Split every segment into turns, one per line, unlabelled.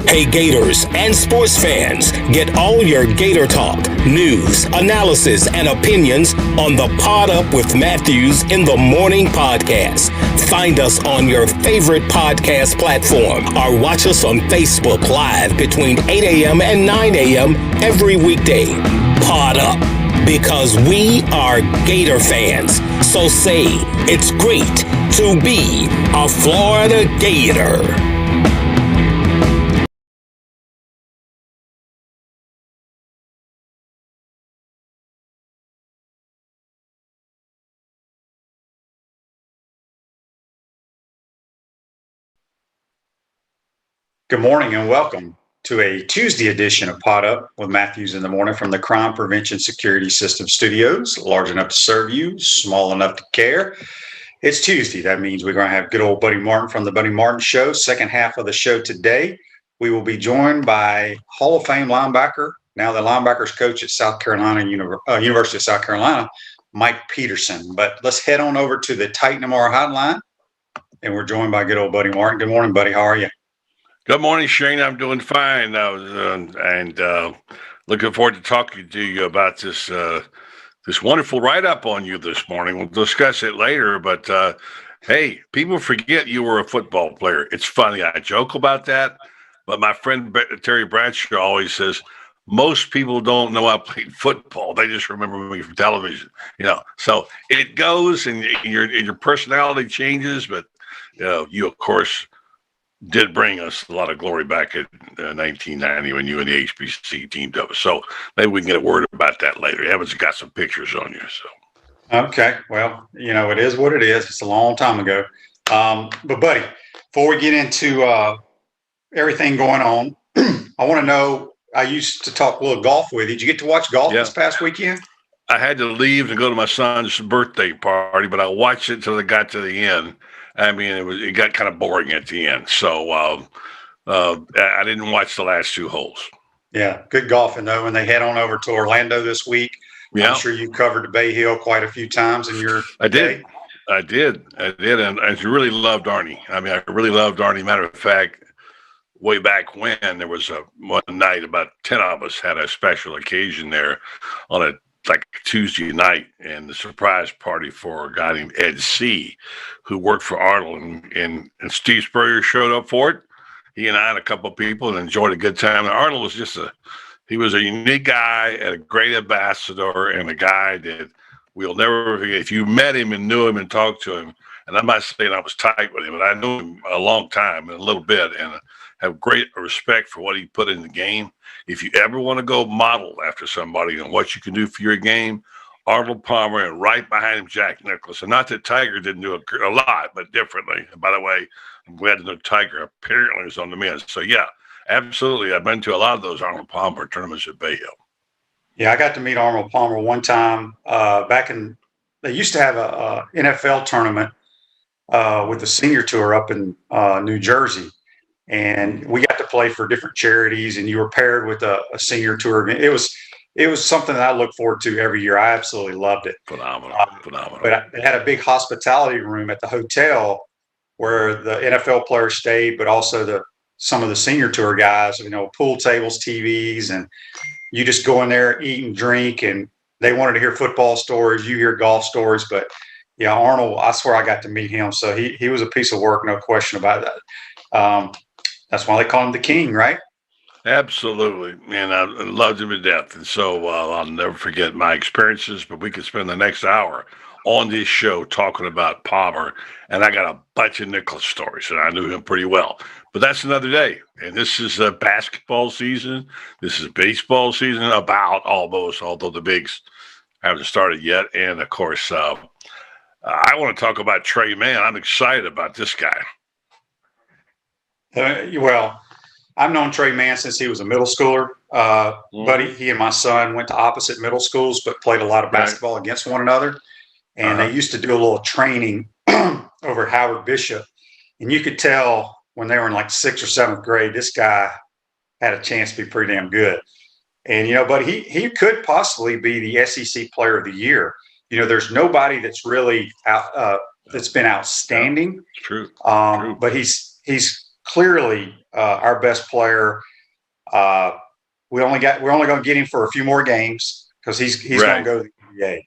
Hey Gators and sports fans, get all your Gator talk, news, analysis, and opinions on the PodUp with Matthews in the Morning podcast. Find us on your favorite podcast platform or watch us on Facebook Live between 8 a.m. and 9 a.m. every weekday. PodUp, because we are Gator fans. So say it's great to be a Florida Gator.
Good morning and welcome to a Tuesday edition of PodUp with Matthews in the Morning from the Crime Prevention Security System Studios. Large enough to serve you, small enough to care. It's Tuesday. That means we're going to have good old Buddy Martin from the Buddy Martin Show. Second half of the show today, we will be joined by Hall of Fame linebacker, now the linebackers coach at South Carolina University of South Carolina, Mike Peterson. But let's head on over to the Titan MR hotline, and we're joined by good old Buddy Martin. Good morning, buddy. How are you?
Good morning, Shane. I'm doing fine, and looking forward to talking to you about this wonderful write-up on you this morning. We'll discuss it later, but hey, people forget you were a football player. It's funny. I joke about that, but my friend Terry Bradshaw always says, most people don't know I played football. They just remember me from television, So it goes, and your personality changes, but you, of course, did bring us a lot of glory back in 1990 when you and the HBC teamed up. So maybe we can get a word about that later. Evans got some pictures on you. So
okay, well, it is what it is. It's a long time ago. But buddy, before we get into everything going on, I want to know. I used to talk a little golf with you. Did you get to watch golf this past weekend?
I had to leave and go to my son's birthday party, but I watched it until it got to the end. I mean, it got kind of boring at the end. So I didn't watch the last two holes. Yeah,
good golfing, though. And they head on over to Orlando this week. Yeah. I'm sure you covered the Bay Hill quite a few times in your day.
I did. And I really loved Arnie. I mean, I really loved Arnie. Matter of fact, way back when, there was one night, about 10 of us had a special occasion there on a Tuesday night, and the surprise party for a guy named Ed C., who worked for Arnold, and Steve Spurrier showed up for it. He and I and a couple of people and enjoyed a good time. And Arnold was he was a unique guy and a great ambassador, and a guy that we'll never forget. If you met him and knew him and talked to him, and I'm not saying I was tight with him, but I knew him a long time and a little bit, and have great respect for what he put in the game. If you ever want to go model after somebody and what you can do for your game, Arnold Palmer, and right behind him, Jack Nicklaus. And not that Tiger didn't do a lot, but differently. And by the way, I'm glad to know Tiger apparently is on the men's. So, yeah, absolutely. I've been to a lot of those Arnold Palmer tournaments at Bay Hill.
Yeah, I got to meet Arnold Palmer one time they used to have a NFL tournament with the senior tour up in New Jersey. And we got to play for different charities, and you were paired with a senior tour event. It was something that I look forward to every year. I absolutely loved it.
Phenomenal.
But they had a big hospitality room at the hotel where the NFL players stayed, but also some of the senior tour guys, pool tables, TVs, and you just go in there, eat and drink, and they wanted to hear football stories. You hear golf stories, but yeah, Arnold, I swear I got to meet him. So he was a piece of work, no question about that. That's why they call him the king, right?
Absolutely. And I loved him to death. And so I'll never forget my experiences, but we could spend the next hour on this show talking about Palmer. And I got a bunch of Nicklaus stories, and I knew him pretty well. But that's another day. And this is basketball season. This is baseball season, about almost, although the bigs haven't started yet. And, of course, I want to talk about Trey Mann. I'm excited about this guy.
Well, I've known Trey Mann since he was a middle schooler. Buddy, he and my son went to opposite middle schools, but played a lot of basketball against one another. And they used to do a little training over at Howard Bishop. And you could tell when they were in like 6th or 7th grade, this guy had a chance to be pretty damn good. And, but he could possibly be the SEC Player of the Year. There's nobody that's really that's been outstanding.
True.
But he's clearly our best player. We're only going to get him for a few more games because he's going to go to the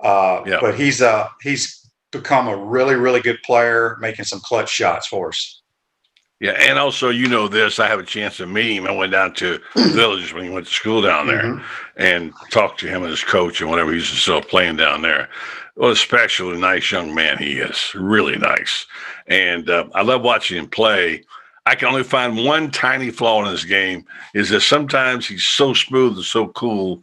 NBA. But he's become a really, really good player, making some clutch shots for us.
Yeah, and also, this, I have a chance to meet him. I went down to Villages when he went to school down there and talked to him and his coach and whatever. He's still playing down there. Well, especially a nice young man he is, really nice. And I love watching him play. I can only find one tiny flaw in his game is that sometimes he's so smooth and so cool.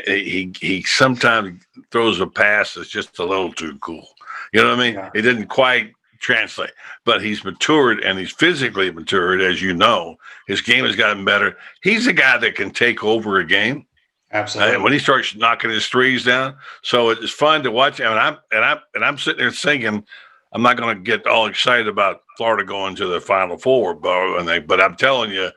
He sometimes throws a pass that's just a little too cool. You know what I mean? Yeah. It didn't quite translate, but he's matured and he's physically matured, as you know. His game has gotten better. He's a guy that can take over a game.
Absolutely.
When he starts knocking his threes down, so it's fun to watch. And I'm sitting there thinking, I'm not going to get all excited about Florida going to the Final Four, but I'm telling you,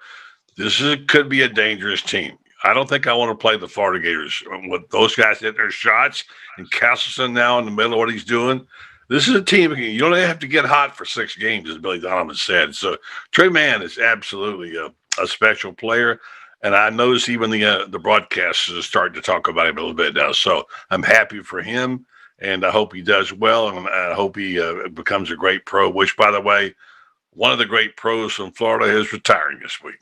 could be a dangerous team. I don't think I want to play the Florida Gators with those guys hitting their shots and Castleton now in the middle of what he's doing. This is a team, you don't have to get hot for 6 games, as Billy Donovan said. So Trey Mann is absolutely a special player. And I notice even the broadcasters are starting to talk about him a little bit now. So I'm happy for him, and I hope he does well, and I hope he becomes a great pro, which, by the way, one of the great pros from Florida is retiring this week.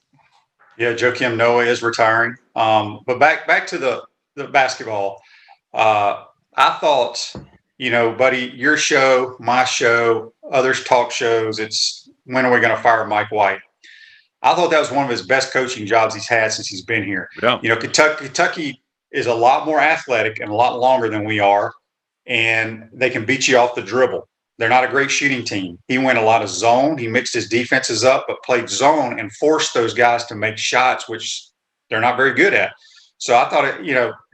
Yeah, Joakim Noah is retiring. But back to the basketball, I thought – buddy, your show, my show, others talk shows, it's when are we going to fire Mike White? I thought that was one of his best coaching jobs he's had since he's been here.
Yeah.
Kentucky is a lot more athletic and a lot longer than we are, and they can beat you off the dribble. They're not a great shooting team. He went a lot of zone. He mixed his defenses up, but played zone and forced those guys to make shots, which they're not very good at. So I thought,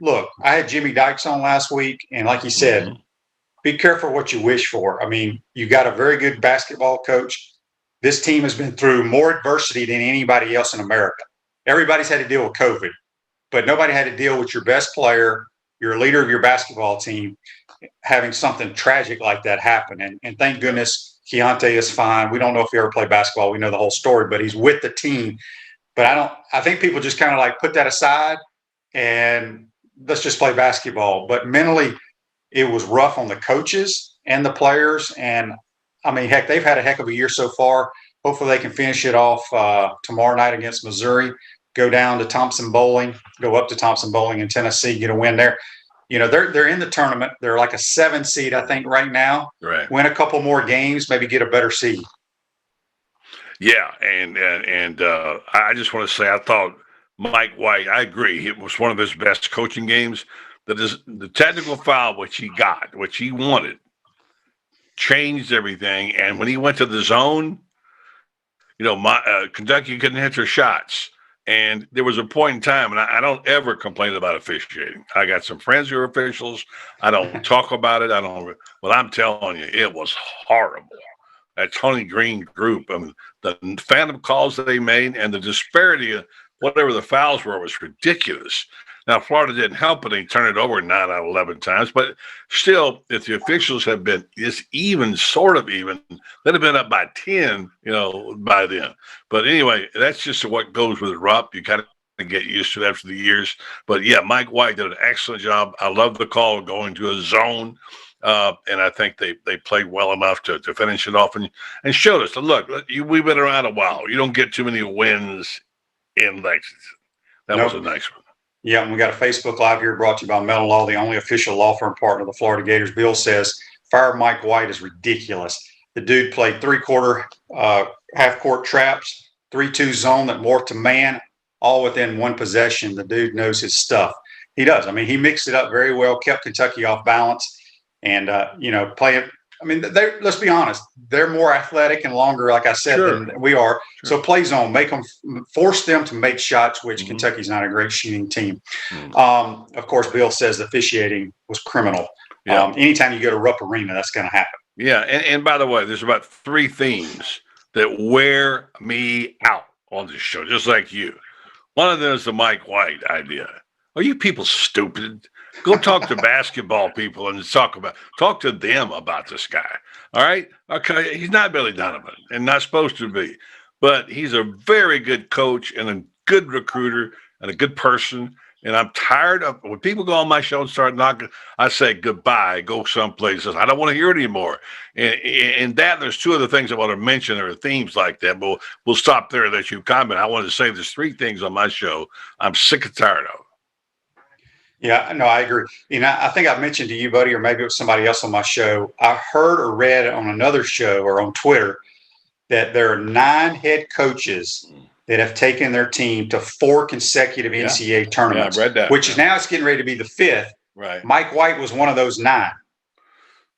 look, I had Jimmy Dykes on last week, and like he said, be careful what you wish for. I mean, you got a very good basketball coach. This team has been through more adversity than anybody else in America. Everybody's had to deal with COVID, but nobody had to deal with your best player, your leader of your basketball team, having something tragic like that happen. And thank goodness Keontae is fine. We don't know if he ever played basketball. We know the whole story, but he's with the team. But I think people just kind of like put that aside and let's just play basketball. But mentally, it was rough on the coaches and the players. And I mean, heck, they've had a heck of a year so far. Hopefully they can finish it off tomorrow night against Missouri, go down to Thompson Bowling, go up to Thompson Bowling in Tennessee, get a win there. They're in the tournament. They're like a 7 seed, I think, right now.
Right.
Win a couple more games, maybe get a better seed.
Yeah. And I just want to say, I thought Mike White, I agree. It was one of his best coaching games. The technical foul, which he wanted, changed everything. And when he went to the zone, Kentucky couldn't hit their shots. And there was a point in time, and I don't ever complain about officiating. I got some friends who are officials. I don't talk about it. Well, I'm telling you, it was horrible. That Tony Green group, I mean, the phantom calls that they made and the disparity of whatever the fouls were was ridiculous. Now, Florida didn't help it. They turned it over 9 out of 11 times. But still, if the officials had been sort of even, they'd have been up by 10, by then. But anyway, that's just what goes with it, Rob. You kind of get used to it after the years. But, yeah, Mike White did an excellent job. I love the call of going to a zone. And I think they played well enough to finish it off and showed us, look, we've been around a while. You don't get too many wins in Lexington. That was a nice one.
Yeah, and we got a Facebook Live here brought to you by Mellon Law, the only official law firm partner of the Florida Gators. Bill says, fire Mike White is ridiculous. The dude played 3-quarter half-court traps, 3-2 zone that morphed to man, all within one possession. The dude knows his stuff. He does. I mean, he mixed it up very well, kept Kentucky off balance, and, playing. I mean, let's be honest. They're more athletic and longer, like I said, than we are. Sure. So play zone, force them to make shots, which Kentucky's not a great shooting team. Of course, Bill says the officiating was criminal. Yeah. Anytime you go to Rupp Arena, that's going to happen.
Yeah, and by the way, there's about 3 themes that wear me out on this show, just like you. One of them is the Mike White idea. Are you people stupid? Go talk to basketball people and talk to them about this guy. All right? Okay, he's not Billy Donovan and not supposed to be. but he's a very good coach and a good recruiter and a good person. And I'm tired of when people go on my show and start knocking, I say goodbye, go someplace else. I don't want to hear it anymore. And that there's two other things I want to mention or themes like that, but we'll stop there that you comment. I wanted to say there's three things on my show I'm sick and tired of.
Yeah, no, I agree. I think I mentioned to you, buddy, or maybe it was somebody else on my show. I heard or read on another show or on Twitter that there are 9 head coaches that have taken their team to 4 consecutive NCAA tournaments,
I read that,
which now it's getting ready to be the 5th.
Right.
Mike White was one of those 9.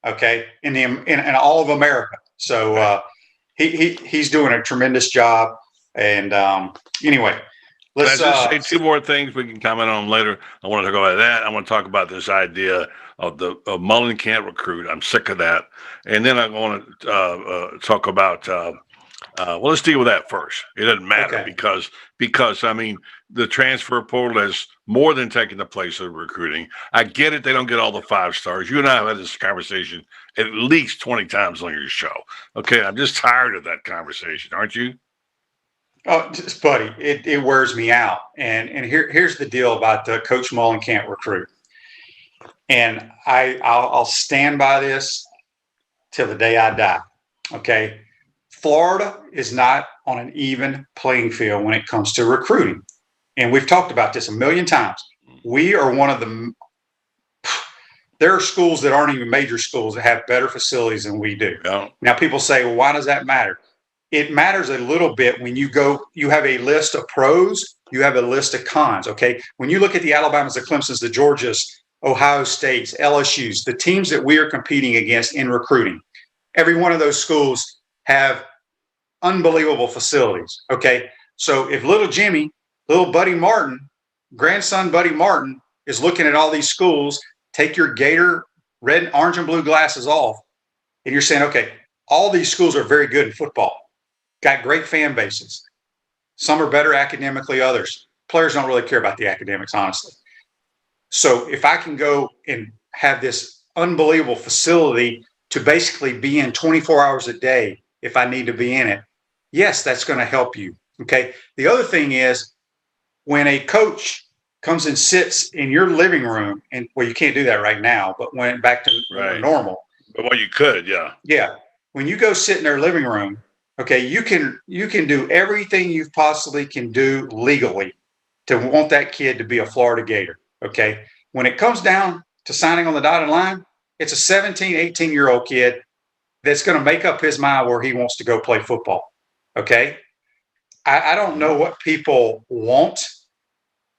Okay, in all of America. So he's doing a tremendous job. And anyway, let's
just say 2 more things we can comment on later. I want to talk about that. I want to talk about this idea of Mullen can't recruit. I'm sick of that. And then I want to talk about. Well, let's deal with that first. It doesn't matter because I mean the transfer portal has more than taken the place of recruiting. I get it; they don't get all the 5 stars. You and I have had this conversation at least 20 times on your show. Okay, I'm just tired of that conversation, aren't you?
Oh, just, buddy, it wears me out. And here's the deal about the Coach Mullen can't recruit. And I'll stand by this till the day I die. Okay. Florida is not on an even playing field when it comes to recruiting. And we've talked about this a million times. We are one of there are schools that aren't even major schools that have better facilities than we do.
Yeah.
Now people say, well, why does that matter? It matters a little bit when you have a list of pros, you have a list of cons. Okay. When you look at the Alabamas, the Clemsons, the Georgias, Ohio States, LSUs, the teams that we are competing against in recruiting, every one of those schools have unbelievable facilities. Okay. So if little Jimmy, little Buddy Martin, grandson Buddy Martin is looking at all these schools, take your Gator red, orange and blue glasses off, and you're saying, okay, all these schools are very good in football, got great fan bases. Some are better academically, others. Players don't really care about the academics, honestly. So if I can go and have this unbelievable facility to basically be in 24 hours a day, if I need to be in it, yes, that's going to help you. Okay. The other thing is when a coach comes and sits in your living room, and well, you can't do that right now, but when back to normal.
Well, you could, yeah.
Yeah. When you go sit in their living room, okay, you can do everything you possibly can do legally to want that kid to be a Florida Gator. Okay. When it comes down to signing on the dotted line, it's a 17, 18-year-old kid that's going to make up his mind where he wants to go play football. Okay. I don't know what people want.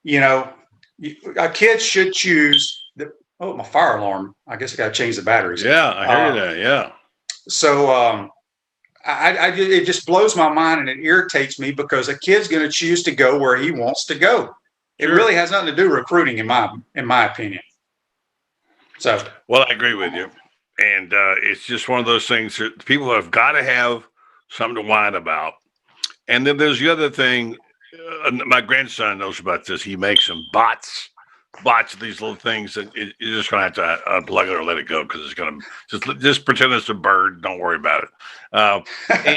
A kid should choose my fire alarm. I guess I got to change the batteries.
Yeah. I hear you there. Yeah.
So, it just blows my mind and it irritates me because a kid's going to choose to go where he wants to go. It really has nothing to do with recruiting in my opinion. So,
well, I agree with you. And it's just one of those things that people have got to have something to whine about. And then there's the other thing. My grandson knows about this. He makes some bots of these little things that you're just going to have to unplug it or let it go because it's going to just pretend it's a bird. Don't worry about it.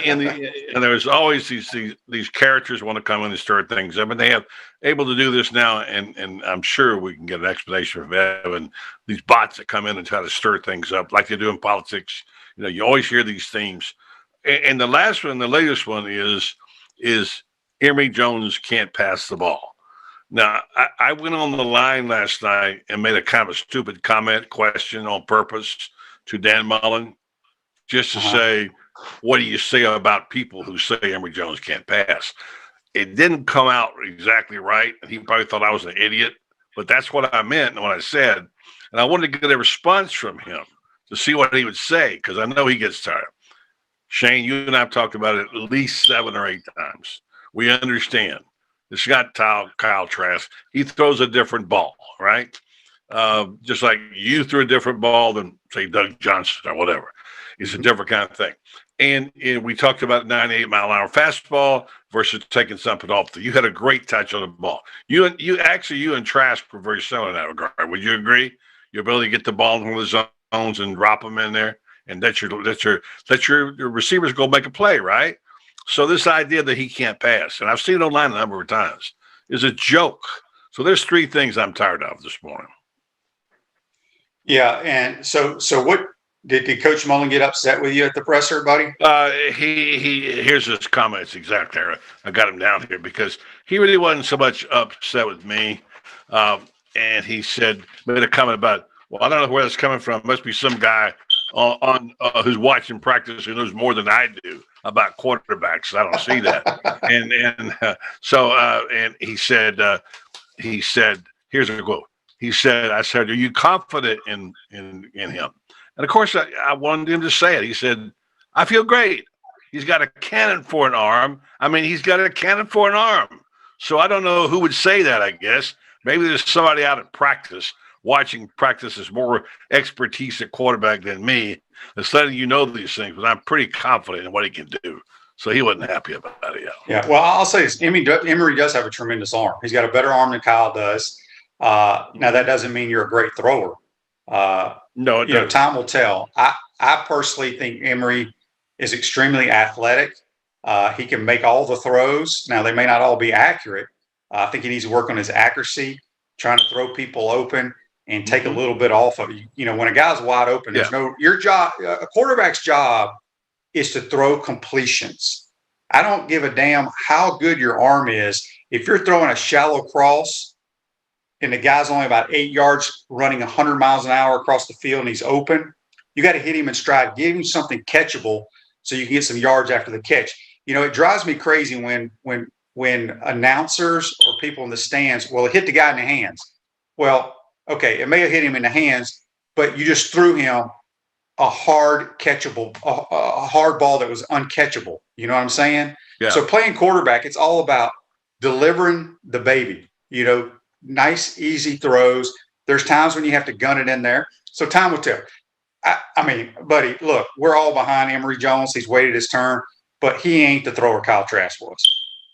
And there's always these characters want to come in and stir things up, and they have able to do this now. And I'm sure we can get an explanation from Evan. These bots that come in and try to stir things up like they do in politics. You always hear these themes. And the last one, the latest one is Emory Jones can't pass the ball. Now, I went on the line last night and made a kind of a stupid question on purpose to Dan Mullen just to say, what do you say about people who say Emory Jones can't pass? It didn't come out exactly right. And he probably thought I was an idiot, but that's what I meant when I said. And I wanted to get a response from him to see what he would say because I know he gets tired. Shane, you and I have talked about it at least 7 or 8 times. We understand. It's got Kyle Trask. He throws a different ball, right? Just like you threw a different ball than, say, Doug Johnson or whatever. It's a different kind of thing. And we talked about 98-mile-an-hour fastball versus taking something off. You had a great touch on the ball. You and Trask were very similar in that regard. Would you agree? Your ability to get the ball in one of the zones and drop them in there, and let your receivers go make a play, right? So this idea that he can't pass, and I've seen it online a number of times, is a joke. So there's three things I'm tired of this morning.
Yeah, and so what did Coach Mullen get upset with you at the presser, buddy?
He here's his comments exactly. I got him down here because he really wasn't so much upset with me, and he made a comment about, well, I don't know where that's coming from. It must be some guy on who's watching practice who knows more than I do about quarterbacks. I don't see that, and he said, here's a quote. He said, I said, are you confident in him? And of course, I wanted him to say it. He said, I feel great. He's got a cannon for an arm. I mean, he's got a cannon for an arm. So I don't know who would say that, I guess. Maybe there's somebody out at practice watching practice is more expertise at quarterback than me. That's letting you know these things, but I'm pretty confident in what he can do. So he wasn't happy about it.
Yeah, well, I'll say this. Emory does have a tremendous arm. He's got a better arm than Kyle does. Now, that doesn't mean you're a great thrower.
No,
time will tell. I personally think Emory is extremely athletic. He can make all the throws. Now, they may not all be accurate. I think he needs to work on his accuracy, trying to throw people open and take a little bit off of you. You know, when a guy's wide open, your job, a quarterback's job is to throw completions. I don't give a damn how good your arm is. If you're throwing a shallow cross and the guy's only about 8 yards running 100 miles an hour across the field and he's open, you got to hit him in stride, give him something catchable so you can get some yards after the catch. You know, it drives me crazy when announcers or people in the stands, well, it hit the guy in the hands. Well, okay, it may have hit him in the hands, but you just threw him a hard catchable, a hard ball that was uncatchable. You know what I'm saying?
Yeah.
So playing quarterback, it's all about delivering the baby, you know, nice, easy throws. There's times when you have to gun it in there. So time will tell. I mean, buddy, look, we're all behind Emory Jones. He's waited his turn, but he ain't the thrower Kyle Trask was.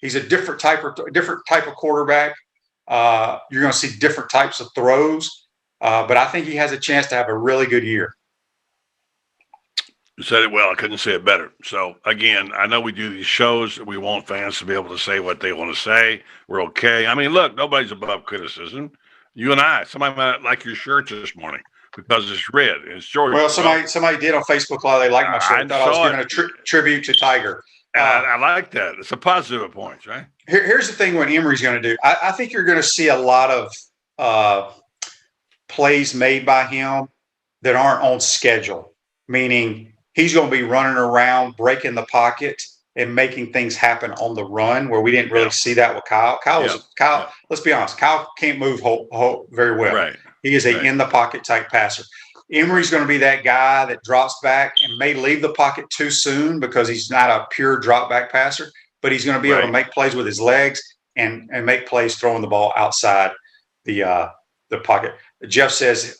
He's a different type of quarterback. You're going to see different types of throws, but I think he has a chance to have a really good year.
You said it well. I couldn't say it better. So, again, I know we do these shows. We want fans to be able to say what they want to say. We're okay. I mean, look, nobody's above criticism. You and I, somebody might like your shirt this morning because it's red. It's Georgia.
Well, somebody did on Facebook Live. They liked my shirt. I thought I was giving a tribute to Tiger.
I like that. It's a positive point, right?
Here's the thing what Emory's going to do. I think you're going to see a lot of plays made by him that aren't on schedule, meaning he's going to be running around, breaking the pocket, and making things happen on the run where we didn't really see that with Kyle. Kyle, let's be honest, Kyle can't move very well.
Right.
He is a in-the-pocket type passer. Emory's going to be that guy that drops back and may leave the pocket too soon because he's not a pure drop back passer, but he's going to be able to make plays with his legs and make plays throwing the ball outside the pocket. Jeff says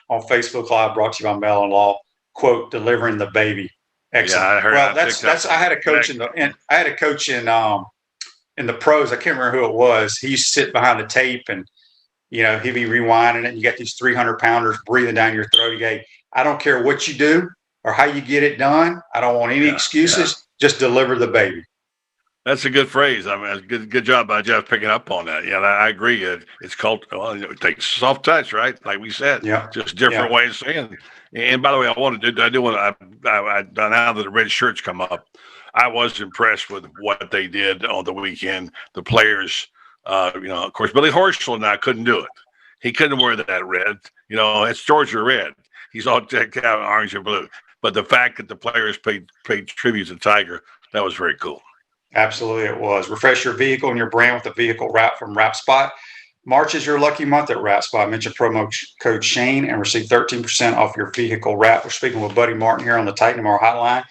on Facebook Live, brought to you by Mellon Law, quote, delivering the baby. Excellent. Yeah, I heard. Well, that's I had a coach in the pros. I can't remember who it was. He used to sit behind the tape and, you know, he'd be rewinding it. And you got these 300-pounders breathing down your throat. Again, I don't care what you do or how you get it done. I don't want any excuses. Yeah. Just deliver the baby.
That's a good phrase. I mean, good job by Jeff picking up on that. Yeah, I agree. It's called, it takes soft touch, right? Like we said, just different ways of saying it. And by the way, I do want to, now that the red shirts come up, I was impressed with what they did on the weekend. The players, of course, Billy Horschel and I couldn't do it. He couldn't wear that red. You know, it's Georgia red. He's all decked out in orange and blue. But the fact that the players paid tribute to Tiger, that was very cool.
Absolutely, it was. Refresh your vehicle and your brand with a vehicle wrap from WrapSpot. March is your lucky month at WrapSpot. Mention promo code Shane and receive 13% off your vehicle wrap. We're speaking with Buddy Martin here on the Titan Tomorrow Hotline.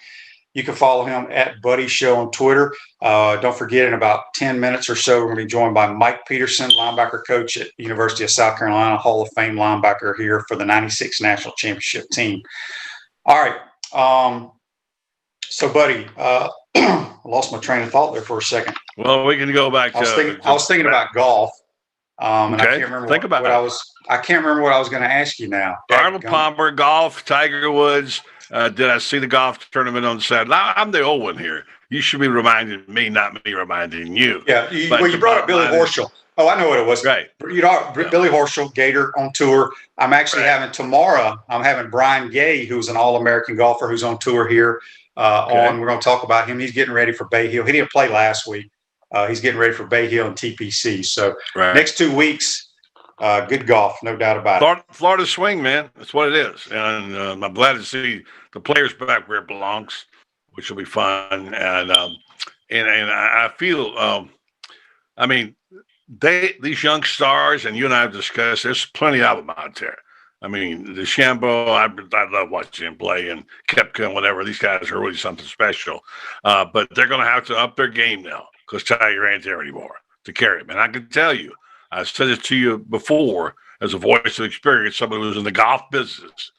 You can follow him at Buddy Show on Twitter. Don't forget, in about 10 minutes or so, we're going to be joined by Mike Peterson, linebacker coach at University of South Carolina, Hall of Fame linebacker here for the 96 National Championship team. All right. So, Buddy, I lost my train of thought there for a second.
Well, we can go back.
I was thinking about golf. And
okay.
I can't remember I can't remember what I was going to ask you now.
Arnold Palmer, golf, Tiger Woods. Did I see the golf tournament on Saturday? I'm the old one here. You should be reminding me, not me reminding you.
Yeah, you brought up Billy Horschel. Oh, I know what it was.
Right.
You know, Billy Horschel, Gator on tour. I'm actually having tomorrow. I'm having Brian Gay, who's an All-American golfer, who's on tour here. On, we're going to talk about him. He's getting ready for Bay Hill. He didn't play last week. He's getting ready for Bay Hill and TPC. So next 2 weeks, good golf, no doubt about it.
Florida swing, man. That's what it is. And I'm glad to see the players back where it belongs, which will be fun. And I feel, I mean, these young stars, and you and I have discussed, there's plenty of them out there. I mean, DeChambeau, I love watching him play, and Koepka and whatever. These guys are really something special. But they're going to have to up their game now because Tiger ain't there anymore to carry him. And I can tell you, I said this to you before as a voice of experience, somebody who was in the golf business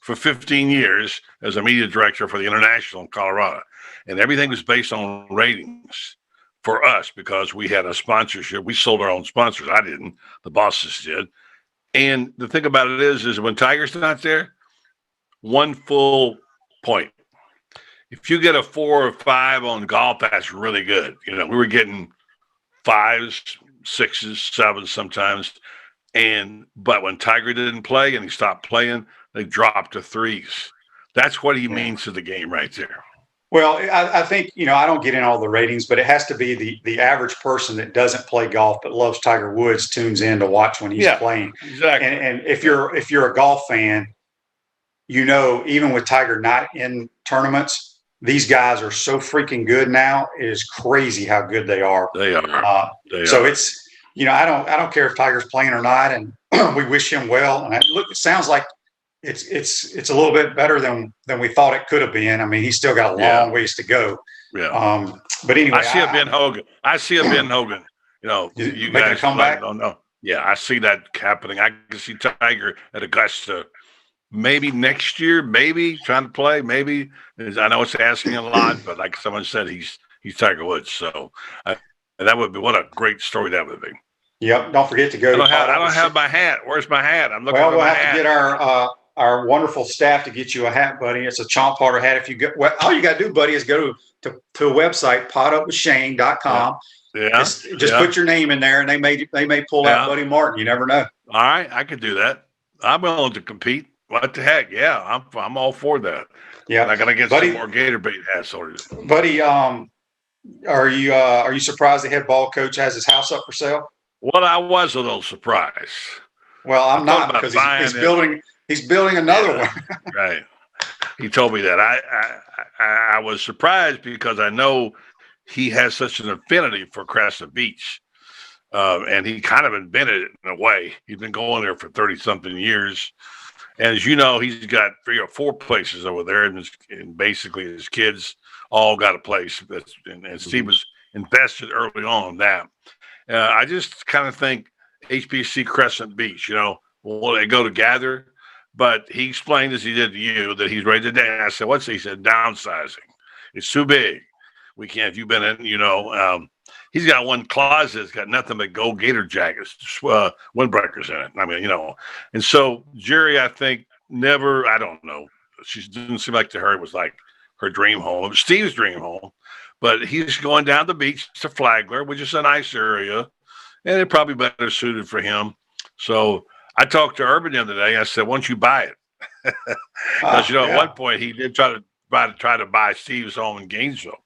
for 15 years as a media director for the International in Colorado. And everything was based on ratings for us because we had a sponsorship. We sold our own sponsors. I didn't. The bosses did. And the thing about it is when Tiger's not there, 1 full point. If you get a 4 or 5 on golf, that's really good. You know, we were getting 5s, 6s, 7s sometimes. But when Tiger didn't play and he stopped playing, they dropped to 3s. That's what he means to the game right there.
Well, I think, you know, I don't get in all the ratings, but it has to be the average person that doesn't play golf but loves Tiger Woods tunes in to watch when he's playing.
Exactly.
And if you're a golf fan, you know, even with Tiger not in tournaments, these guys are so freaking good now. It is crazy how good they are.
They are.
So it's, you know, I don't care if Tiger's playing or not, and we wish him well. And it sounds like it's a little bit better than we thought it could have been. I mean, he's still got a long ways to go.
Yeah.
But anyway,
I see a Ben Hogan. You know, you guys
come back.
Don't know. Yeah, I see that happening. I can see Tiger at Augusta, maybe next year, maybe trying to play. Maybe I know it's asking a lot, but like someone said, he's Tiger Woods. So that would be what a great story that would be.
Yep. Don't forget to go.
I don't have my hat. Where's my hat? I'm looking.
Well, we'll have to get our wonderful staff to get you a hat, buddy. It's a Chomp Harder hat. If you get, well, all you got to do, buddy, is go to a website, podupwithshane.com. Just put your name in there, and they may pull out Buddy Martin. You never know.
All right, I could do that. I'm willing to compete. What the heck? Yeah, I'm all for that. Yeah, and I gotta get some more Gator bait hats ordered.
Buddy, are you surprised the head ball coach has his house up for sale?
Well, I was a little surprised.
Well, I'm not, because he's building another one.
Right. He told me that. I was surprised because I know he has such an affinity for Crescent Beach. And he kind of invented it in a way. He's been going there for 30-something years. And as you know, he's got 3 or 4 places over there. And basically his kids all got a place. And Steve was invested early on in that. I just kind of think HBC Crescent Beach, you know, will they go together? But he explained, as he did to you, that he's ready to down. I said, what's he said? Downsizing. It's too big. We can't. You've been in, you know, he's got one closet that's got nothing but gold Gator jackets, windbreakers in it. I mean, you know. And so Jerry, I think, I don't know. She didn't seem like to her it was like her dream home. It was Steve's dream home. But he's going down the beach to Flagler, which is a nice area, and it's probably better suited for him. So I talked to Urban the other day. I said, "Why don't you buy it?" Because you know, at one point he did try to buy Steve's home in Gainesville,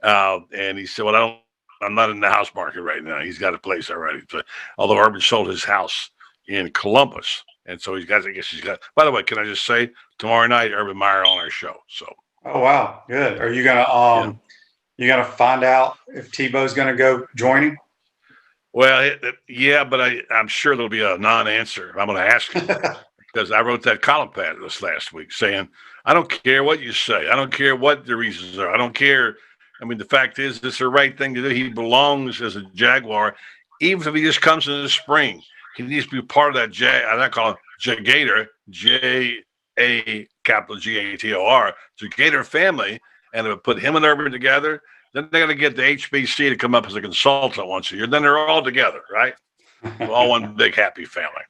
and he said, "Well, I'm not in the house market right now. He's got a place already." So, although Urban sold his house in Columbus, and so I guess he's got. By the way, can I just say, tomorrow night, Urban Meyer on our show. So.
Oh wow, good. Are you gonna You got to find out if Tebow's going to go joining?
Well, yeah, but I'm sure there'll be a non-answer. I'm going to ask him because I wrote that column pad this last week saying, I don't care what you say. I don't care what the reasons are. I don't care. I mean, the fact is, it's the right thing to do. He belongs as a Jaguar. Even if he just comes in the spring, he needs to be part of that I call it Gator, J-A capital G-A-T-O-R, the Gator family. And if we put him and Urban together, then they're going to get the HBC to come up as a consultant once a year. Then they're all together, right? All one big happy family.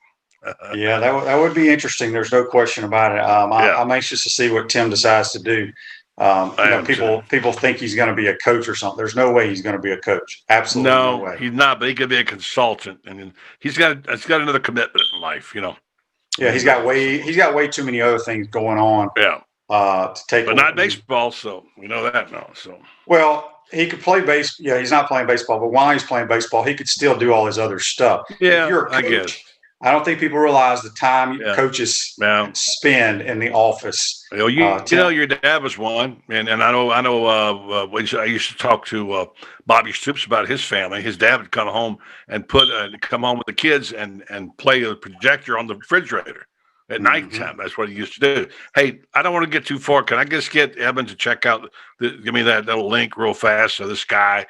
Yeah, that would be interesting. There's no question about it. I'm anxious to see what Tim decides to do. People think he's going to be a coach or something. There's no way he's going to be a coach. Absolutely no way.
He's not. But he could be a consultant, and he's got another commitment in life.
Yeah, he's got way too many other things going on.
Yeah.
To take,
but not baseball. So we know that now. So
well, he could play base. Yeah, he's not playing baseball, but while he's playing baseball, he could still do all his other stuff.
Yeah,
if you're a coach, I guess. I don't think people realize the time coaches spend in the office.
Your dad was one, and I know. I used to talk to Bobby Stoops about his family. His dad would come home and come home with the kids and play a projector on the refrigerator at nighttime. That's what he used to do. Hey, I don't want to get too far. Can I just get Evan to check out? Give me that little link real fast. So this guy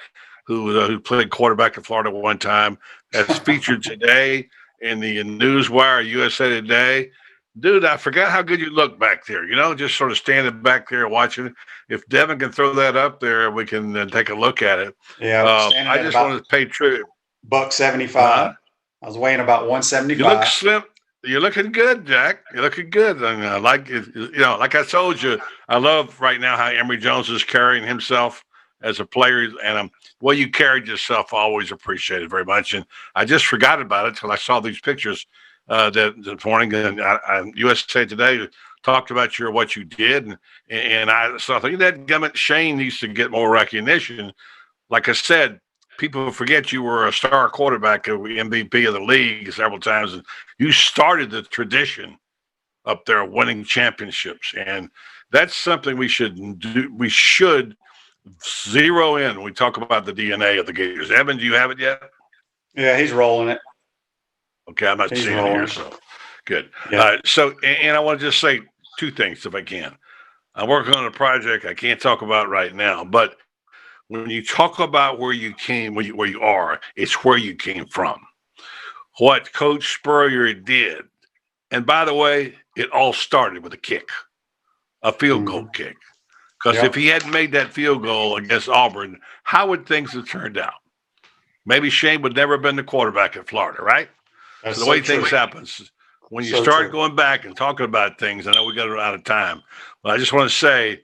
who played quarterback in Florida one time that's featured today in the Newswire, USA Today. Dude, I forgot how good you look back there. Just sort of standing back there watching. If Devin can throw that up there, we can take a look at it.
Yeah,
I just wanted to pay tribute.
$175. I was weighing about 175.
You look slim. You're looking good, Jack. You're looking good. And like I told you, I love right now how Emory Jones is carrying himself as a player, and you carried yourself, always appreciated very much. And I just forgot about it until I saw these pictures this morning. And USA Today talked about what you did, and I think that gummit Shane needs to get more recognition. Like I said, people forget you were a star quarterback, MVP of the league several times, and you started the tradition up there, winning championships, and that's something we should do. We should zero in when we talk about the DNA of the Gators. Evan, do you have it yet?
Yeah, he's rolling it.
Okay, I'm not seeing it here, so good. Yeah. And I want to just say two things if I can. I'm working on a project I can't talk about right now, but when you talk about where you came, where you are, it's where you came from. What Coach Spurrier did, and by the way, it all started with a kick, a field goal kick. Because if he hadn't made that field goal against Auburn, how would things have turned out? Maybe Shane would never have been the quarterback at Florida, right? So the way things happens, when you start going back and talking about things, I know we got out of time, but I just want to say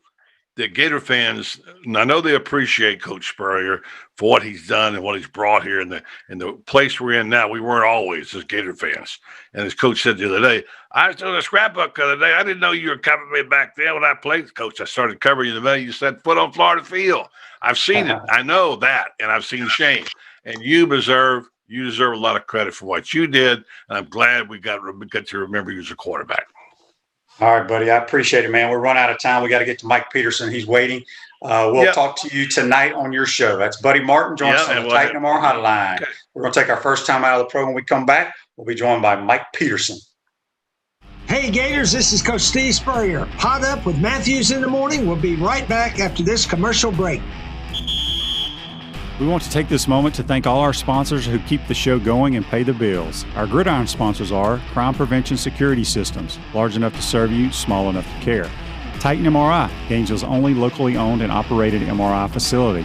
that Gator fans, and I know they appreciate Coach Spurrier for what he's done and what he's brought here in the place we're in now. We weren't always as Gator fans. And as Coach said the other day, I was doing a scrapbook the other day. I didn't know you were covering me back there when I played. Coach, I started covering you the minute you said foot on Florida field. I've seen it. I know that. And I've seen Shane. And you deserve a lot of credit for what you did. And I'm glad we got to remember you as a quarterback.
All right, buddy. I appreciate it, man. We're running out of time. We got to get to Mike Peterson. He's waiting. We'll talk to you tonight on your show. That's Buddy Martin. Join us on the Titan MR Hotline. Okay. We're going to take our first time out of the program. When we come back, we'll be joined by Mike Peterson.
Hey, Gators. This is Coach Steve Spurrier. PodUp with Matthews in the morning. We'll be right back after this commercial break.
We want to take this moment to thank all our sponsors who keep the show going and pay the bills. Our gridiron sponsors are Crime Prevention Security Systems, large enough to serve you, small enough to care. Titan MRI, Gainesville's only locally owned and operated MRI facility.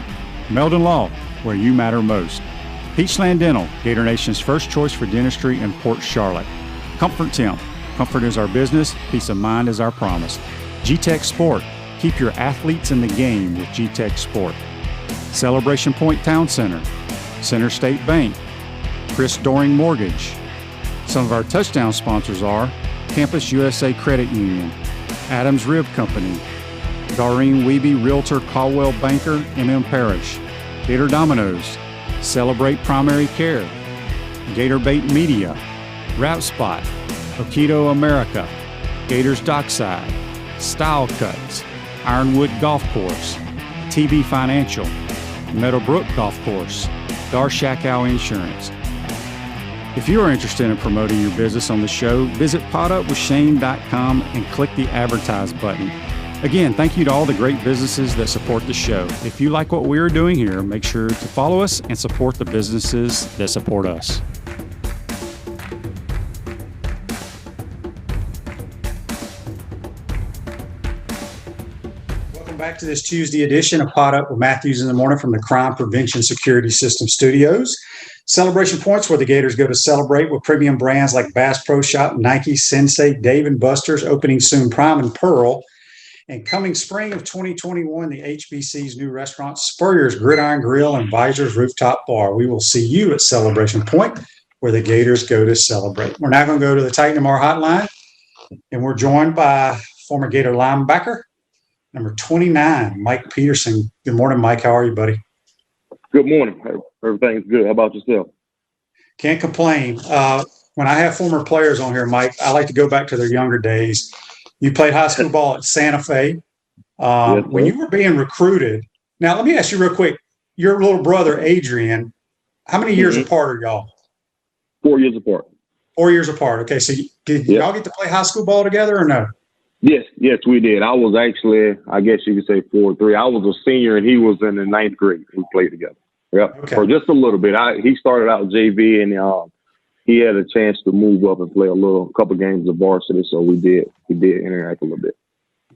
Meldon Law, where you matter most. Peachland Dental, Gator Nation's first choice for dentistry in Port Charlotte. Comfort Tim, comfort is our business, peace of mind is our promise. G-Tech Sport, keep your athletes in the game with G-Tech Sport. Celebration Point Town Center, Center State Bank, Chris Doring Mortgage. Some of our touchdown sponsors are Campus USA Credit Union, Adams Rib Company, Doreen Wiebe Realtor Caldwell Banker, MM Parish, Gator Dominoes, Celebrate Primary Care, Gator Bait Media, Wrap Spot, Okido America, Gators Dockside, Style Cuts, Ironwood Golf Course, TB Financial, Meadowbrook Golf Course, Darshakow Insurance. If you are interested in promoting your business on the show, visit podupwithshane.com and click the advertise button. Again, thank you to all the great businesses that support the show. If you like what we are doing here, make sure to follow us and support the businesses that support us.
Back to this Tuesday edition of PodUp with Matthews in the morning from the Crime Prevention Security System Studios. Celebration Point's where the Gators go to celebrate with premium brands like Bass Pro Shop, Nike, Sensei, Dave & Buster's, opening soon Prime and Pearl. And coming spring of 2021, the HBC's new restaurant, Spurrier's Gridiron Grill and Visor's Rooftop Bar. We will see you at Celebration Point, where the Gators go to celebrate. We're now going to go to the Titan MR hotline, and we're joined by former Gator linebacker, number 29, Mike Peterson. Good morning, Mike. How are you, buddy?
Good morning. Everything's good. How about yourself?
Can't complain. When I have former players on here, Mike, I like to go back to their younger days. You played high school ball at Santa Fe.
Yes,
when you were being recruited, now let me ask you real quick, your little brother, Adrian, how many years apart are y'all?
4 years apart.
4 years apart. Okay, so did y'all get to play high school ball together or no?
Yes, we did. I was actually, I guess you could say 4-3. I was a senior and he was in the ninth grade. We played together. Yep,
okay.
For just a little bit. He started out JV and he had a chance to move up and play a couple games of varsity, so we did interact a little bit.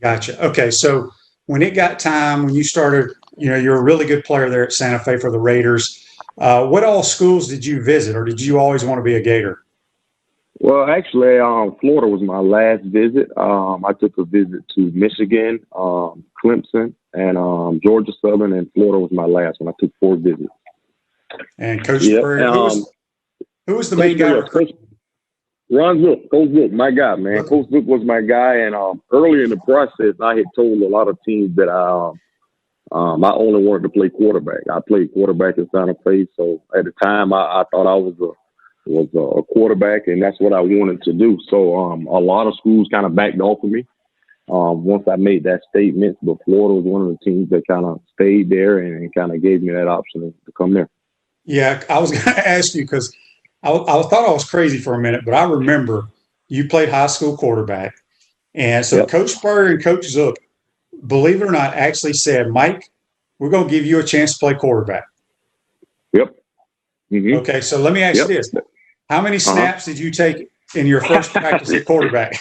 Gotcha. Okay, so when it got time, when you started, you're a really good player there at Santa Fe for the Raiders. What all schools did you visit, or did you always want to be a Gator?
Well, actually, Florida was my last visit. I took a visit to Michigan, Clemson, and Georgia Southern, and Florida was my last one. I took 4 visits.
And Coach Spurrier, who was the main guy?
Ron Zook, Coach Zook, my guy, man. Okay. Coach Zook was my guy, and early in the process, I had told a lot of teams that I only wanted to play quarterback. I played quarterback in Santa Fe, so at the time, I thought I was a quarterback, and that's what I wanted to do. So a lot of schools kind of backed off of me once I made that statement, but Florida was one of the teams that kind of stayed there and kind of gave me that option to come there.
Yeah, I was going to ask you because I thought I was crazy for a minute, but I remember you played high school quarterback. And so Coach Spurrier and Coach Zook, believe it or not, actually said, Mike, we're going to give you a chance to play quarterback.
Yep. Mm-hmm.
Okay, so let me ask you this. How many snaps did you take in your first practice at quarterback?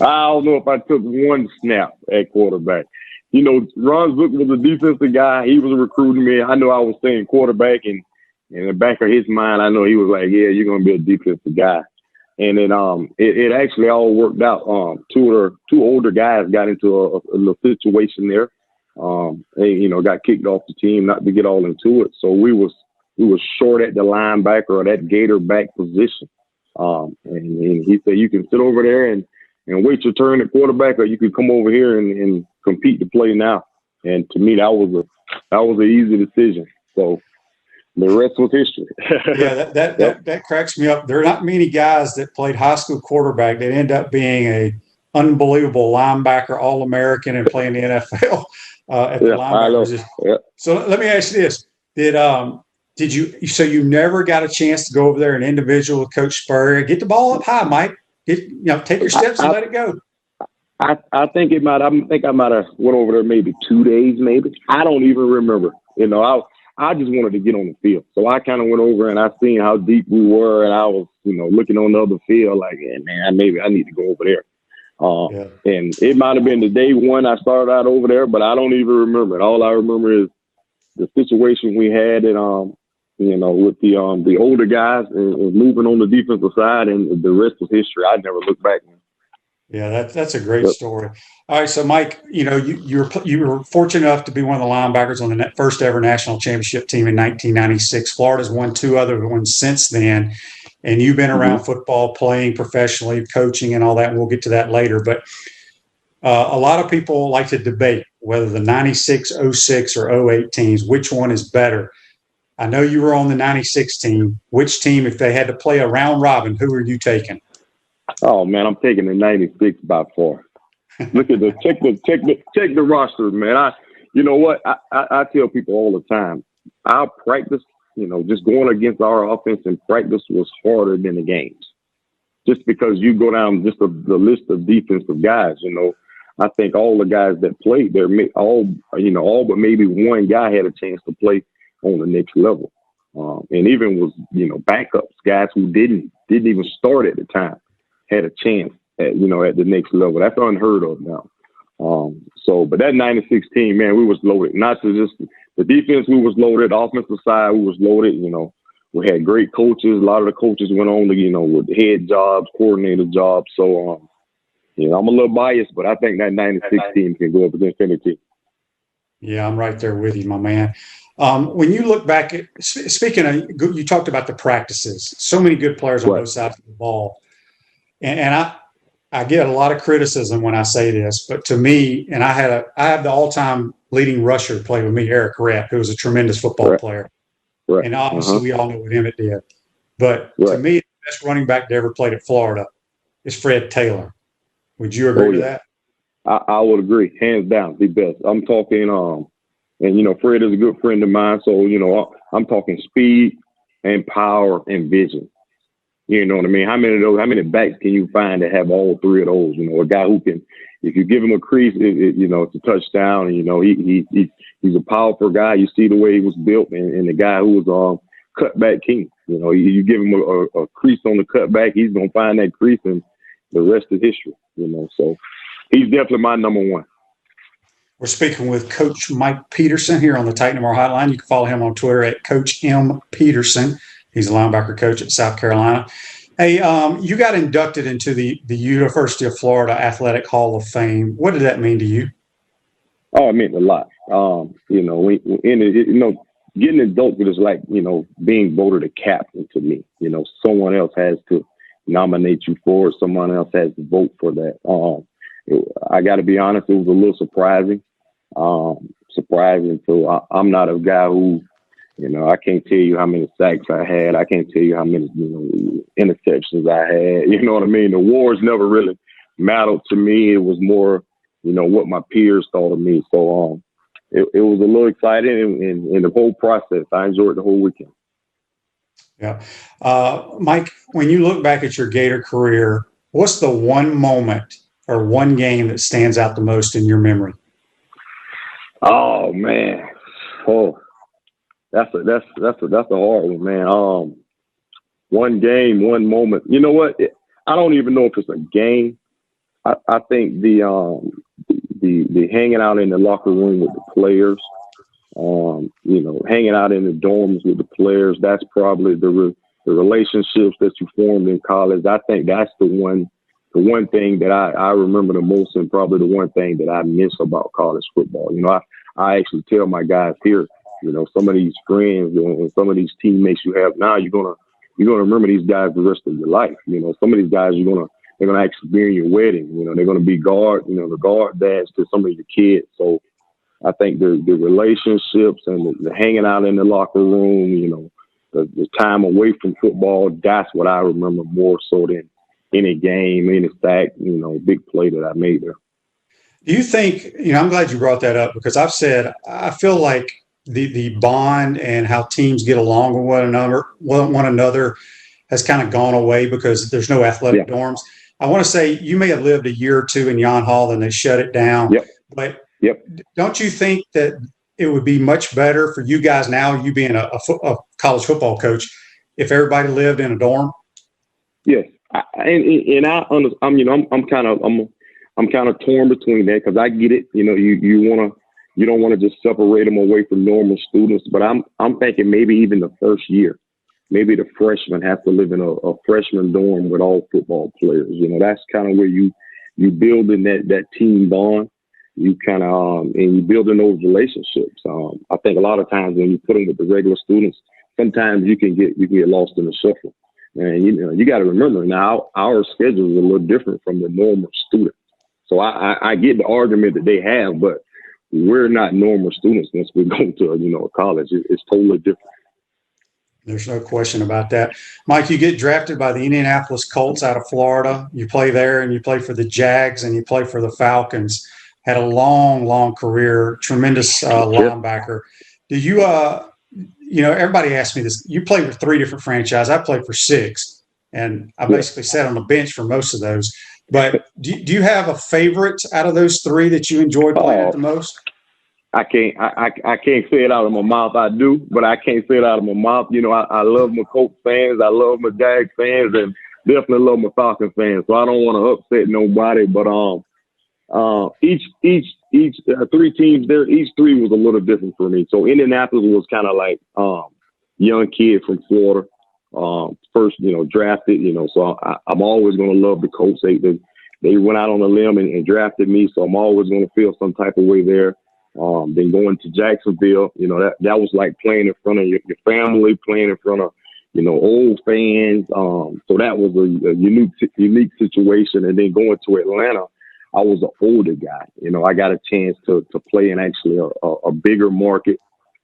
I don't know if I took one snap at quarterback. Ron Zook was a defensive guy. He was recruiting me. I know I was saying quarterback, and in the back of his mind, I know he was like, yeah, you're going to be a defensive guy. And then it actually all worked out. Two older guys got into a little situation there. They, got kicked off the team, not to get all into it. So we was short at the linebacker or that Gator back position. And he said, you can sit over there and wait your turn at quarterback, or you can come over here and compete to play now. And to me, that was an easy decision. So the rest was history.
Yeah, that cracks me up. There are not many guys that played high school quarterback that end up being a unbelievable linebacker, All-American, and playing the NFL at the linebacker position. Yeah. So let me ask you this: Did you? So you never got a chance to go over there and individual with Coach Spurrier, get the ball up high, Mike. Take your steps and let it go.
I think I might have went over there maybe 2 days, maybe. I don't even remember. I just wanted to get on the field. So I kind of went over and I seen how deep we were, and I was, looking on the other field like, yeah, man, maybe I need to go over there. And it might have been the day one I started out over there, but I don't even remember it. All I remember is the situation we had and with the older guys and moving on the defensive side, and the rest was history. I never look back.
Yeah, that's a great story. All right, so Mike, you were fortunate enough to be one of the linebackers on the first ever national championship team in 1996. Florida's won 2 other ones since then, and you've been around football, playing professionally, coaching, and all that. And we'll get to that later. But a lot of people like to debate whether the 96, 06, or 08 teams, which one is better. I know you were on the 96 team. Which team, if they had to play a round robin, who are you taking?
Oh man, I'm taking the 96 by far. Look at check the roster, man. You know what? I tell people all the time, our practice, just going against our offense in practice was harder than the games. Just because you go down just the list of defensive guys, I think all the guys that played there, all but maybe one guy had a chance to play on the next level. And even was, backups, guys who didn't even start at the time had a chance at the next level. That's unheard of now. But that 96 team, man, we was loaded. Not to just the defense, we was loaded. The offensive side, we was loaded. We had great coaches. A lot of the coaches went on to, with head jobs, coordinator jobs. So You know, I'm a little biased, but I think that 96 team can go up against any team.
Yeah, I'm right there with you, my man. When you look back at, speaking of, you talked about the practices, so many good players on both sides of the ball. And I get a lot of criticism when I say this, but to me, and I have the all-time leading rusher play with me, Eric Rett, who was a tremendous football player.
Right.
And obviously we all know what Emmett did. But to me, the best running back that ever played at Florida is Fred Taylor. Would you agree with that?
I would agree, hands down, the best. I'm talking, and, you know, Fred is a good friend of mine. So, you know, I'm talking speed and power and vision. You know what I mean? How many backs can you find that have all three of those? You know, a guy who can, if you give him a crease, you know, it's a touchdown. And, you know, he's a powerful guy. You see the way he was built, and the guy who was cutback king. You know, you give him a crease on the cutback, he's going to find that crease, and the rest is history, you know. So he's definitely my number one.
We're speaking with Coach Mike Peterson here on the Titan More Hotline. You can follow him on Twitter at Coach M. Peterson. He's a linebacker coach at South Carolina. Hey, you got inducted into the University of Florida Athletic Hall of Fame. What did that mean to you?
Oh, it meant a lot. You know, getting inducted is like, you know, being voted a captain to me. You know, someone else has to nominate you for it. Someone else has to vote for that. I got to be honest, it was a little surprising. So I'm not a guy who, you know, I can't tell you how many sacks I had. I can't tell you how many, you know, interceptions I had. You know what I mean? The awards never really mattered to me. It was more, you know, what my peers thought of me. So it was a little exciting, and the whole process, I enjoyed the whole weekend.
Yeah. Mike, when you look back at your Gator career, what's the one moment or one game that stands out the most in your memory?
Oh, man. Oh, that's a hard one, man. One game, one moment. You know what? I don't even know if it's a game. I think the hanging out in the locker room with the players, you know, hanging out in the dorms with the players, that's probably the relationships that you formed in college. I think that's the one thing that I remember the most, and probably the one thing that I miss about college football. You know, I actually tell my guys here, you know, some of these friends and some of these teammates you have now, you're gonna remember these guys the rest of your life. You know, some of these guys they're gonna actually be in your wedding. You know, they're gonna be the guard dads to some of your kids. So I think the relationships and the hanging out in the locker room, you know, the time away from football, that's what I remember more so than any game, any sack, you know, big play that I made there.
Do you think, you know, I'm glad you brought that up, because I've said, I feel like the bond and how teams get along with one another has kind of gone away because there's no athletic dorms. I want to say you may have lived a year or two in Yon Hall and they shut it down.
Yep.
But don't you think that it would be much better for you guys now, you being a college football coach, if everybody lived in a dorm?
Yes. I'm kind of torn between that, because I get it. You know, you don't want to just separate them away from normal students, but I'm thinking maybe even the first year, maybe the freshmen have to live in a freshman dorm with all football players. You know, that's kind of where you building that team bond. You kind of and you building those relationships. I think a lot of times when you put them with the regular students, sometimes you can get lost in the shuffle. And, you know, you got to remember now our schedule is a little different from the normal student. So I get the argument that they have, but we're not normal students once we go to, you know, a college. It's totally different.
There's no question about that. Mike, you get drafted by the Indianapolis Colts out of Florida. You play there, and you play for the Jags, and you play for the Falcons. Had a long, long career, tremendous linebacker. Do you, you know, everybody asks me this. You played for 3 different franchises. I played for 6, and I basically sat on the bench for most of those. But do you have a favorite out of those 3 that you enjoyed playing the most?
I can't say it out of my mouth. I do, but I can't say it out of my mouth. You know, I love my Colts fans. I love my Jags fans, and definitely love my Falcons fans. So I don't want to upset nobody, but each 3 teams there, each 3 was a little different for me. So Indianapolis was kind of like young kid from Florida, first, you know, drafted, you know. So I'm always going to love the Colts. The they went out on a limb and drafted me, so I'm always going to feel some type of way there. Then going to Jacksonville, you know, that was like playing in front of your family, playing in front of, you know, old fans. So that was a unique situation. And then going to Atlanta, I was an older guy. You know, I got a chance to play in actually a bigger market.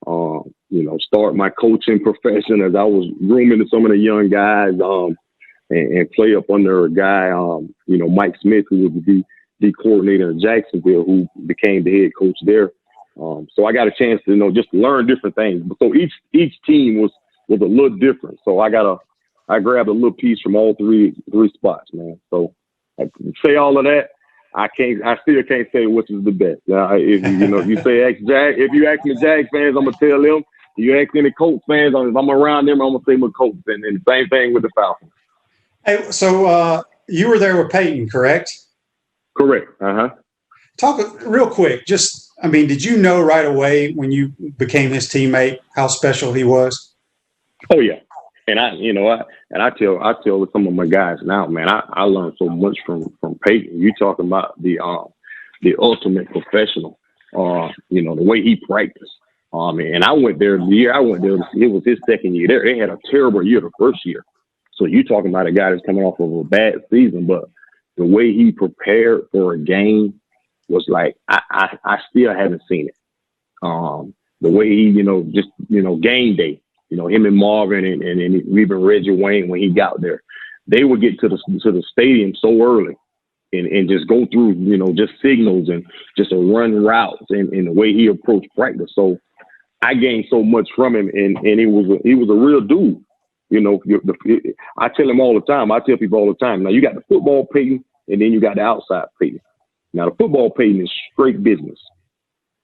You know, start my coaching profession as I was grooming some of the young guys, and play up under a guy, you know, Mike Smith, who was the D coordinator in Jacksonville, who became the head coach there. So I got a chance to, you know, just learn different things. But so each team was a little different. So I grabbed a little piece from all three spots, man. So I say all of that. I still can't say which is the best. If you ask me Jags fans, I'm gonna tell them. If you ask any Colts fans, if I'm around them, I'm gonna say with Colts, and the same thing with the Falcons.
Hey, so you were there with Peyton, correct?
Correct.
Talk real quick. Just, I mean, did you know right away when you became his teammate how special he was?
Oh yeah, and I tell some of my guys now, man. I learned so much from Peyton. You talking about the ultimate professional. You know, the way he practiced. And I went there the year I went there. It was his second year there. They had a terrible year the first year. So you talking about a guy that's coming off of a bad season, but the way he prepared for a game was like I still haven't seen it. The way he, you know, just, you know, game day, you know, him and Marvin and even Reggie Wayne, when he got there, they would get to the stadium so early and just go through, you know, just signals and just run routes and the way he approached practice. So I gained so much from him, and he was a real dude. You know, I tell him all the time. I tell people all the time. Now you got the football Peyton, and then you got the outside Peyton. Now the football Peyton is straight business.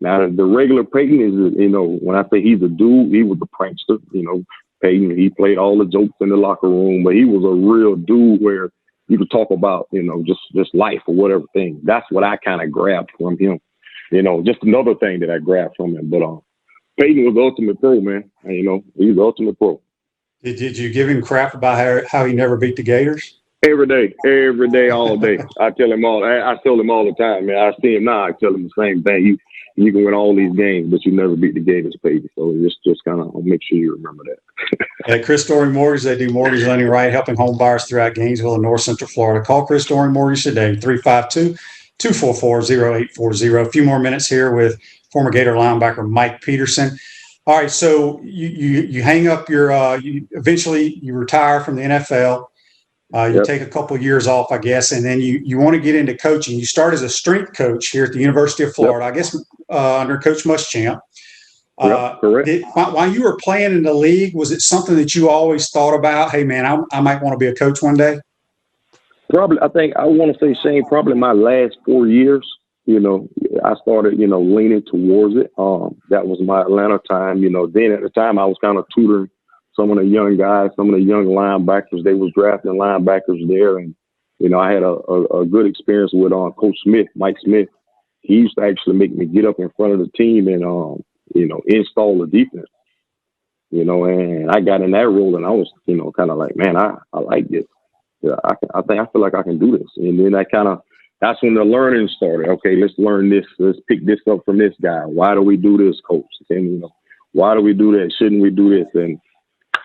Now the regular Peyton is, you know, when I say he's a dude, he was a prankster. You know, Peyton, he played all the jokes in the locker room, but he was a real dude where you could talk about, you know, just life or whatever thing. That's what I kind of grabbed from him. You know, just another thing that I grabbed from him. But Peyton was the ultimate pro, man. And, you know, he's the ultimate pro.
Did you give him crap about how he never beat the Gators?
Every day, all day. I tell him all the time, man. I see him now. I tell him the same thing. You can win all these games, but you never beat the Gators, baby. So just kind of make sure you remember that.
At Chris Doring Mortgage, they do mortgage lending right, helping home buyers throughout Gainesville and North Central Florida. Call Chris Doring Mortgage today, 352-244-0840. A few more minutes here with former Gator linebacker Mike Peterson. All right, so you hang up your eventually you retire from the NFL. You take a couple of years off, I guess, and then you want to get into coaching. You start as a strength coach here at the University of Florida, I guess, under Coach Muschamp.
Correct.
While you were playing in the league, was it something that you always thought about? Hey, man, I might want to be a coach one day.
Probably, I think I want to say, Shane, probably my last 4 years. You know, I started, you know, leaning towards it. That was my Atlanta time. You know, then at the time I was kind of tutoring some of the young guys, some of the young linebackers. They was drafting linebackers there. And, you know, I had a good experience with Coach Smith, Mike Smith. He used to actually make me get up in front of the team and, you know, install the defense. You know, and I got in that role and I was, you know, kind of like, man, I like this. Yeah, I feel like I can do this. And then that's when the learning started. Okay, let's learn this. Let's pick this up from this guy. Why do we do this, coach? And, you know, why do we do that? Shouldn't we do this? And,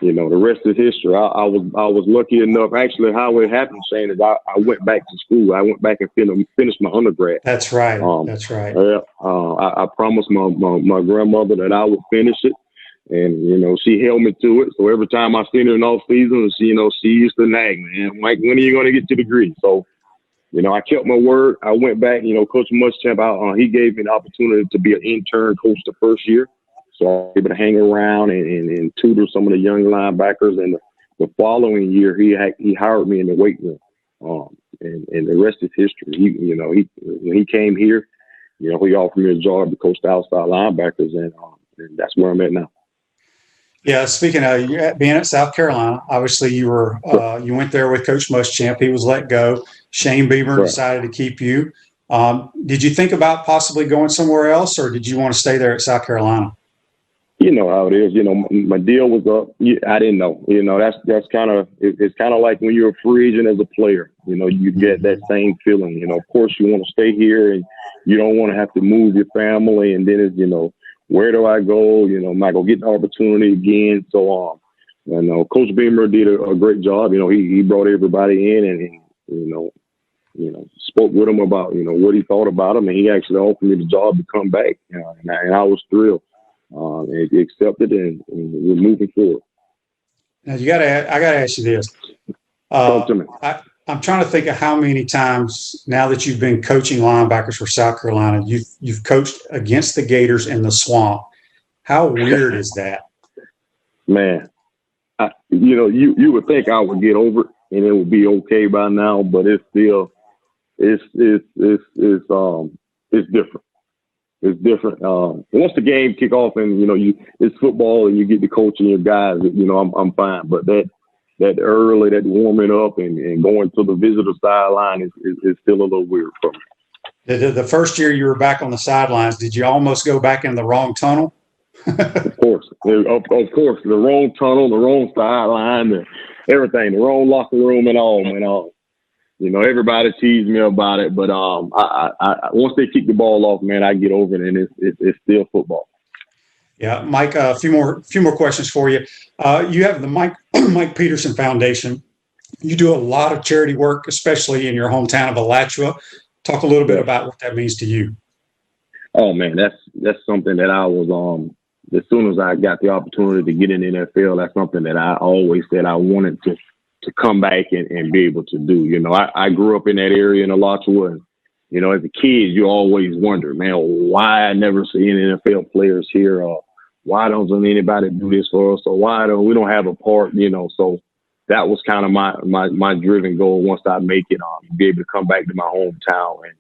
you know, the rest is history. I was lucky enough. Actually, how it happened, Shane, is I went back to school. I went back and finished my undergrad.
That's right. That's right.
I promised my grandmother that I would finish it. And, you know, she held me to it. So every time I seen her in off season, she used to nag me, man, Mike, when are you going to get your degree? So, you know, I kept my word. I went back, you know, Coach Muschamp, he gave me the opportunity to be an intern coach the first year. So I was able to hang around and tutor some of the young linebackers. And the following year, he hired me in the weight room. And the rest is history. When he came here, you know, he offered me a job to coach the outside linebackers, and that's where I'm at now.
Yeah, speaking of being at South Carolina, obviously you went there with Coach Muschamp. He was let go. Shane Bieber decided to keep you. Did you think about possibly going somewhere else, or did you want to stay there at South Carolina?
You know how it is. You know, my deal was up. I didn't know. You know, that's kind of it's kind of like when you're a free agent as a player. You know, you get that same feeling. You know, of course, you want to stay here, and you don't want to have to move your family. And then it's, you know, where do I go? You know, am I gonna get the opportunity again? So on. And Coach Beamer did a great job. You know, he brought everybody in and you know, spoke with him about, you know, what he thought about him, and he actually offered me the job to come back. And I was thrilled. And he accepted it, and we're moving forward.
Now I gotta ask you this.
Talk to me.
I'm trying to think of how many times now that you've been coaching linebackers for South Carolina, you've coached against the Gators in the swamp. How weird is that?
Man, you know, you would think I would get over it and it would be okay by now, but it's still it's different. It's different. Once the game kick off and, you know, it's football and you get to coaching your guys, you know, I'm fine. But that early, that warming up and going to the visitor sideline is still a little weird for me.
The first year you were back on the sidelines, did you almost go back in the wrong tunnel?
Of course. Of course. The wrong tunnel, the wrong sideline, everything, the wrong locker room and all, man. You know, everybody teased me about it, but I once they kick the ball off, man, I get over it, and it's still football.
Yeah, Mike. A few more questions for you. You have the Mike Peterson Foundation. You do a lot of charity work, especially in your hometown of Alachua. Talk a little bit about what that means to you.
Oh man, that's something that I was as soon as I got the opportunity to get in the NFL, that's something that I always said I wanted to come back and be able to do. You know, I grew up in that area in Alachua, and, you know, as a kid, you always wonder, man, why I never see any NFL players here, or why doesn't anybody do this for us, or why we don't have a part, you know. So that was kind of my driven goal once I make it, be able to come back to my hometown. And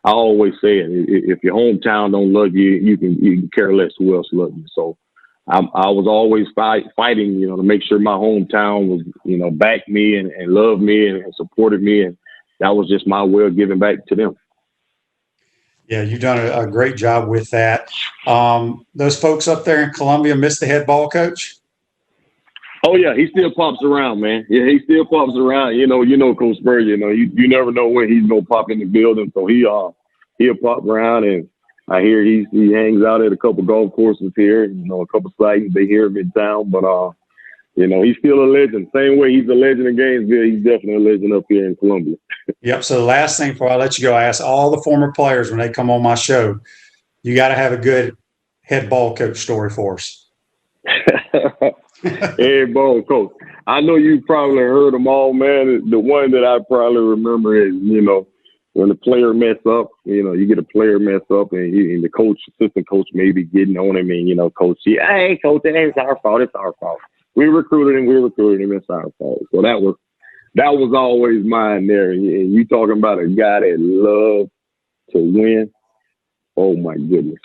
I always say, if your hometown don't love you, you can care less who else loves you. So I was always fighting, you know, to make sure my hometown was, you know, backed me and loved me and supported me. And that was just my way of giving back to them.
Yeah, you've done a great job with that. Those folks up there in Columbia miss the head ball coach?
Oh, yeah, he still pops around, man. Yeah, he still pops around. You know, Coach Spurrier, you know, you never know when he's going to pop in the building. So he'll pop around, and I hear he hangs out at a couple golf courses here, you know, a couple sites. They hear him in town, but you know, he's still a legend. Same way he's a legend in Gainesville, he's definitely a legend up here in Columbia. Yep.
So the last thing before I let you go, I ask all the former players when they come on my show, you got to have a good head ball coach story for us.
Head ball coach. I know you probably heard them all, man. The one that I probably remember is, you know, when the player mess up, you know, you get a player mess up and the assistant coach may be getting on him and, you know, coach, hey, coach, it's our fault. It's our fault. We recruited him. It's our fault. So that was always mine there. And you talking about a guy that loved to win. Oh my goodness.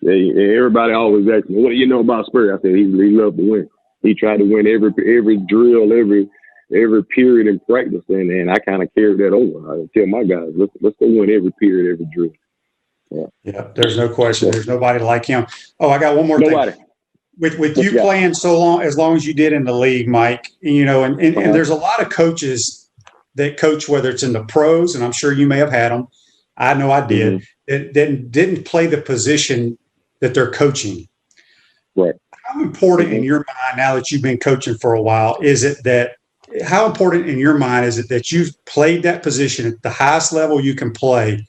Everybody always asks me, what do you know about Spurrier? I said, he loved to win. He tried to win every drill, every period in practice, and I kind of carried that over. I tell my guys, let's go win every period, every drill.
Yeah, there's no question. There's nobody like him. Oh, I got one more
thing.
With you playing as long as you did in the league, Mike, you know, and there's a lot of coaches that coach, whether it's in the pros, and I'm sure you may have had them. I know I did. That didn't play the position that they're coaching.
Right.
How important in your mind, now that you've been coaching for a while, how important in your mind is it that you've played that position at the highest level you can play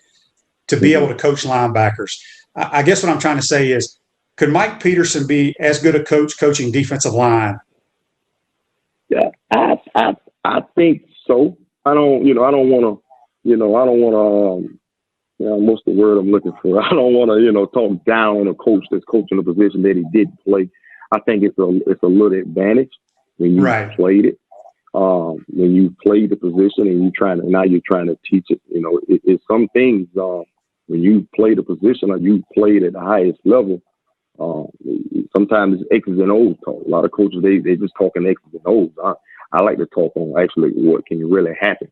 to be able to coach linebackers? I guess what I'm trying to say is, could Mike Peterson be as good a coach coaching defensive line?
Yeah, I think so. I don't want to, what's the word I'm looking for? I don't want to, talk down on a coach that's coaching a position that he didn't play. I think it's a little advantage when you played it. When you play the position and you're trying to teach it. It's some things when you play the position or you played at the highest level. Sometimes it's X's and O's talk. A lot of coaches they just talking X's and O's. I like to talk on actually what can really happen.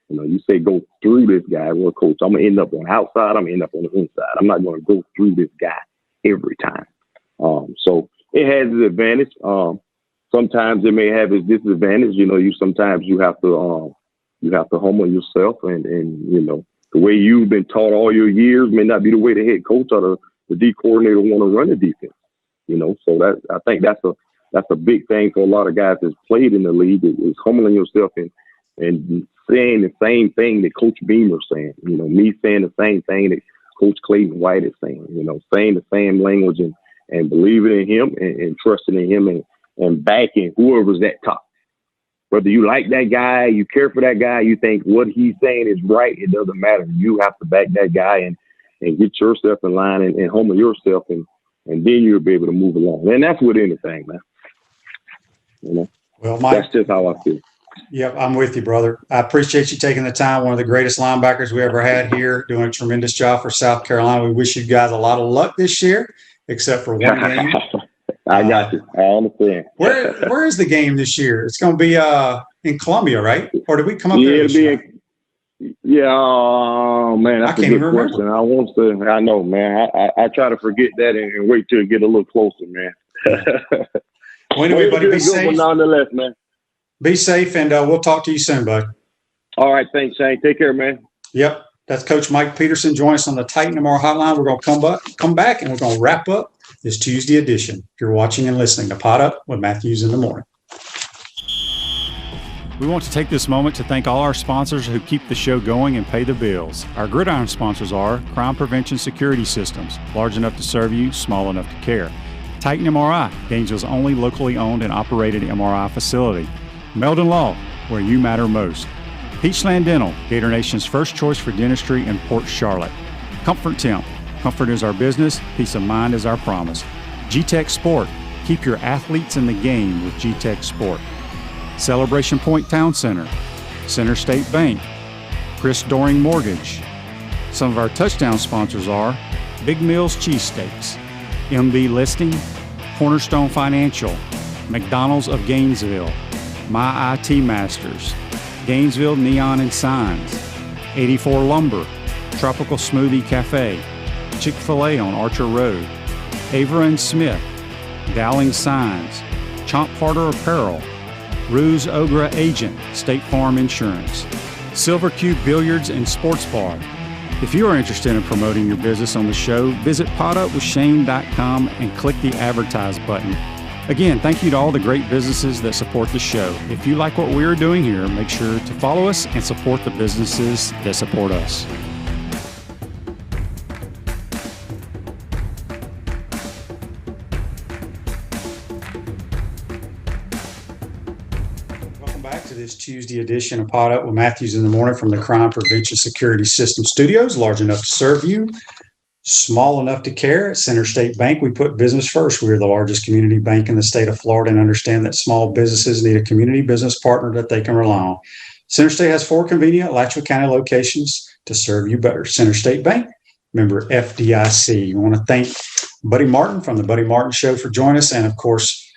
You say go through this guy. Well, coach, I'm gonna end up on the outside. I'm gonna end up on the inside. I'm not gonna go through this guy every time. So it has its advantage. Sometimes it may have its disadvantage. Sometimes you have to humble yourself, and the way you've been taught all your years may not be the way the head coach or the D coordinator want to run the defense. So I think that's a big thing for a lot of guys that's played in the league is humbling yourself and saying the same thing that Coach Beamer's saying. Me saying the same thing that Coach Clayton White is saying. Saying the same language and believing in him and trusting in him and backing whoever's at top. Whether you like that guy, you care for that guy, you think what he's saying is right, it doesn't matter. You have to back that guy and get yourself in line and humble yourself, and then you'll be able to move along. And that's with anything, man.
Well, Mike,
that's just how I feel.
Yep, I'm with you, brother. I appreciate you taking the time. One of the greatest linebackers we ever had here, doing a tremendous job for South Carolina. We wish you guys a lot of luck this year, except for one game.
I got you. I understand.
Where is the game this year? It's going to be in Columbia, right? Or did we come up there?
Man, that's a good question. I know, man. I try to forget that and wait till it get a little closer, man.
Well, anyway, buddy, be safe.
Nonetheless, man.
Be safe, and we'll talk to you soon, bud. All
right, thanks, Shane. Take care, man.
Yep, that's Coach Mike Peterson. Join us on the Titan Tomorrow Hotline. We're going to come back, and we're going to wrap up this Tuesday edition. If you're watching and listening to PodUp with Matthews in the Morning.
We want to take this moment to thank all our sponsors who keep the show going and pay the bills. Our gridiron sponsors are Crime Prevention Security Systems, large enough to serve you, small enough to care. Titan MRI, Gainesville's only locally owned and operated MRI facility. Meldon Law, where you matter most. Peachland Dental, Gator Nation's first choice for dentistry in Port Charlotte. Comfort Temp, comfort is our business, peace of mind is our promise. G-Tech Sport, keep your athletes in the game with G-Tech Sport. Celebration Point Town Center, Center State Bank, Chris Doring Mortgage. Some of our touchdown sponsors are Big Mills Cheesesteaks, MB Listing, Cornerstone Financial, McDonald's of Gainesville, My IT Masters, Gainesville Neon and Signs, 84 Lumber, Tropical Smoothie Cafe, Chick-fil-A on Archer Road, Avra and Smith, Dowling Signs, Chomp Carter Apparel, Ruse Ogra Agent, State Farm Insurance, Silver Cube Billiards and Sports Bar. If you are interested in promoting your business on the show, visit podupwithshane.com and click the Advertise button. Again, thank you to all the great businesses that support the show. If you like what we are doing here, make sure to follow us and support the businesses that support us.
Welcome back to this Tuesday edition of PodUp with Matthews in the Morning from the Crime Prevention Security System Studios, large enough to serve you, small enough to care. At Center State Bank, we put business first. We are the largest community bank in the state of Florida and understand that small businesses need a community business partner that they can rely on. Center State has 4 convenient Alachua County locations to serve you better. Center State Bank, member FDIC. We want to thank Buddy Martin from the Buddy Martin Show for joining us, and of course,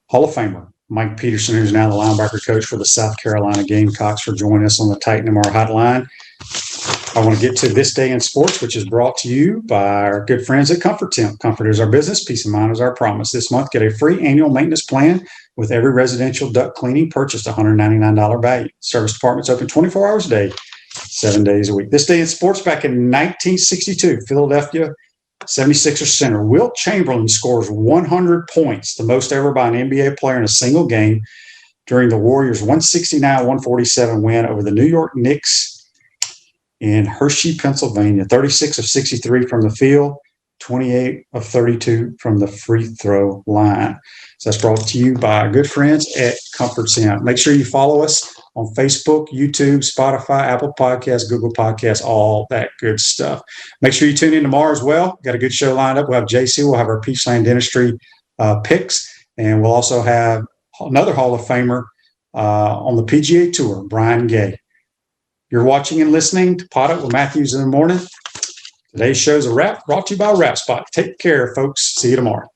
Hall of Famer Mike Peterson, who's now the linebacker coach for the South Carolina Gamecocks, for joining us on the Titan MR Hotline. I want to get to This Day in Sports, which is brought to you by our good friends at Comfort Temp. Comfort is our business. Peace of mind is our promise. This month, get a free annual maintenance plan with every residential duct cleaning purchased, $199 value. Service department's open 24 hours a day, 7 days a week. This Day in Sports, back in 1962, Philadelphia 76ers center Wilt Chamberlain scores 100 points, the most ever by an NBA player in a single game, during the Warriors' 169-147 win over the New York Knicks in Hershey, Pennsylvania. 36 of 63 from the field, 28 of 32 from the free throw line. So that's brought to you by our good friends at Comfort Temp. Make sure you follow us on Facebook, YouTube, Spotify, Apple Podcasts, Google Podcasts, all that good stuff. Make sure you tune in tomorrow as well. Got a good show lined up. We'll have JC. We'll have our Peachland Dentistry picks. And we'll also have another Hall of Famer on the PGA Tour, Brian Gay. You're watching and listening to PodUp with Matthews in the Morning. Today's show's a wrap, brought to you by Wrap Spot. Take care, folks. See you tomorrow.